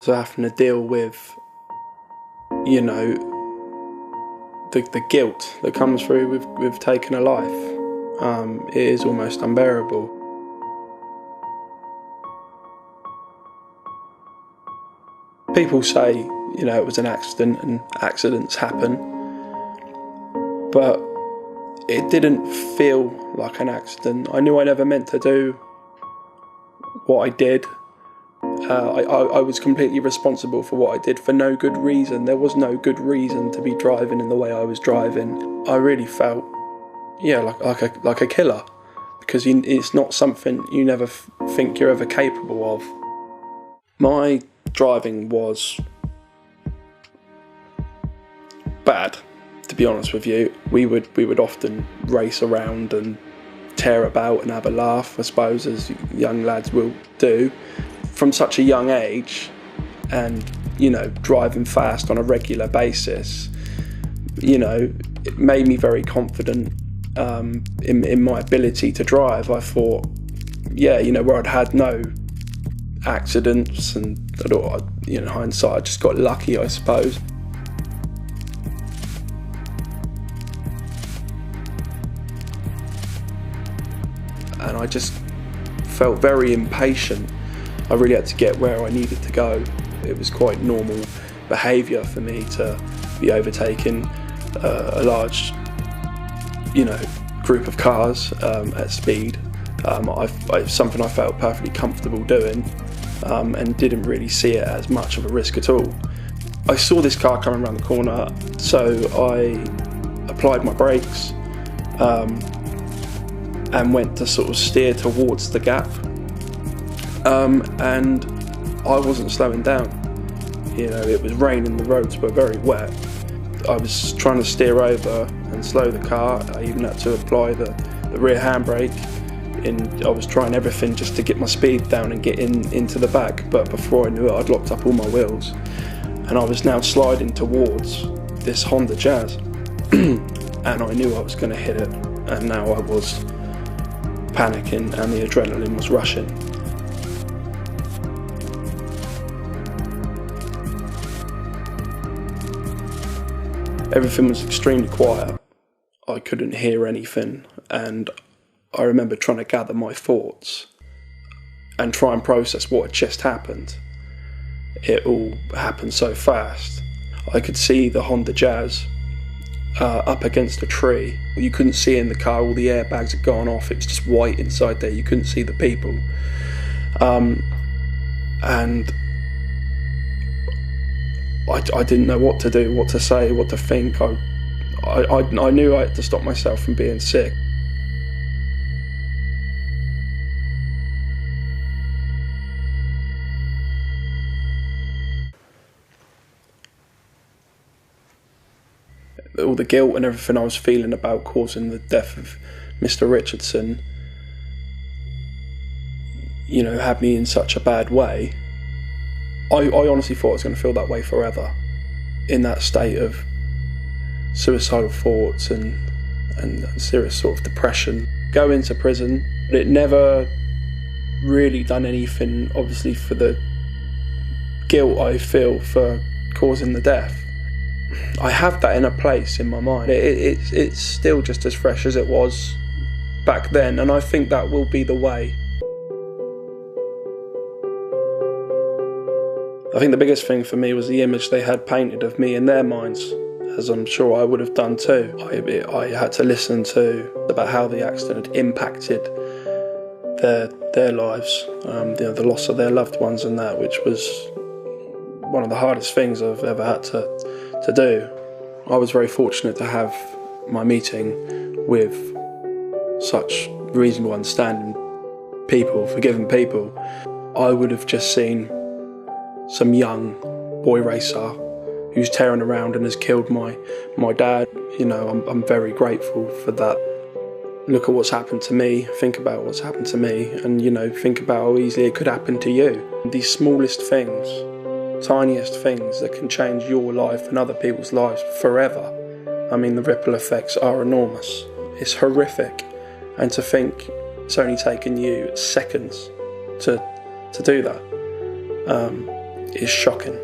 So having to deal with, you know, the guilt that comes through with taking a life, it is almost unbearable. People say, you know, it was an accident and accidents happen, but it didn't feel like an accident. I knew I never meant to do what I did. I was completely responsible for what I did for no good reason. There was no good reason to be driving in the way I was driving. I really felt, yeah, like a killer, because it's not something you never think you're ever capable of. My driving was bad, to be honest with you. We would often race around and tear about and have a laugh, I suppose, as young lads will do. From such a young age, and, you know, driving fast on a regular basis, you know, it made me very confident in my ability to drive. I thought, yeah, you know, where I'd had no accidents, and I thought, you know, in hindsight, I just got lucky, I suppose. And I just felt very impatient. I really had to get where I needed to go. It was quite normal behaviour for me to be overtaking a large, you know, group of cars at speed. Something I felt perfectly comfortable doing, and didn't really see it as much of a risk at all. I saw this car coming around the corner, so I applied my brakes and went to sort of steer towards the gap. And I wasn't slowing down. You know, it was raining, the roads were very wet. I was trying to steer over and slow the car. I even had to apply the rear handbrake. I was trying everything just to get my speed down and get into the back, but before I knew it, I'd locked up all my wheels. And I was now sliding towards this Honda Jazz. And I knew I was going to hit it, and now I was panicking and the adrenaline was rushing. Everything was extremely quiet. I couldn't hear anything, and I remember trying to gather my thoughts and try and process what had just happened. It all happened so fast. I could see the Honda Jazz up against a tree. You couldn't see in the car, all the airbags had gone off. It was just white inside there, you couldn't see the people. And I didn't know what to do, what to say, what to think. I knew I had to stop myself from being sick. All the guilt and everything I was feeling about causing the death of Mr. Richardson, you know, had me in such a bad way. I honestly thought I was going to feel that way forever, in that state of suicidal thoughts and serious sort of depression. Go into prison, but it never really done anything, obviously, for the guilt I feel for causing the death. I have that in a place in my mind. It's still just as fresh as it was back then, and I think that will be the way. I think the biggest thing for me was the image they had painted of me in their minds, as I'm sure I would have done too. I had to listen to about how the accident had impacted their lives, the loss of their loved ones and that, which was one of the hardest things I've ever had to do. I was very fortunate to have my meeting with such reasonable, understanding people, forgiving people. I would have just seen some young boy racer who's tearing around and has killed my dad. You know, I'm very grateful for that. Look at what's happened to me, think about what's happened to me, and, you know, think about how easily it could happen to you. These smallest things, tiniest things that can change your life and other people's lives forever. I mean, the ripple effects are enormous. It's horrific. And to think it's only taken you seconds to do that. is shocking.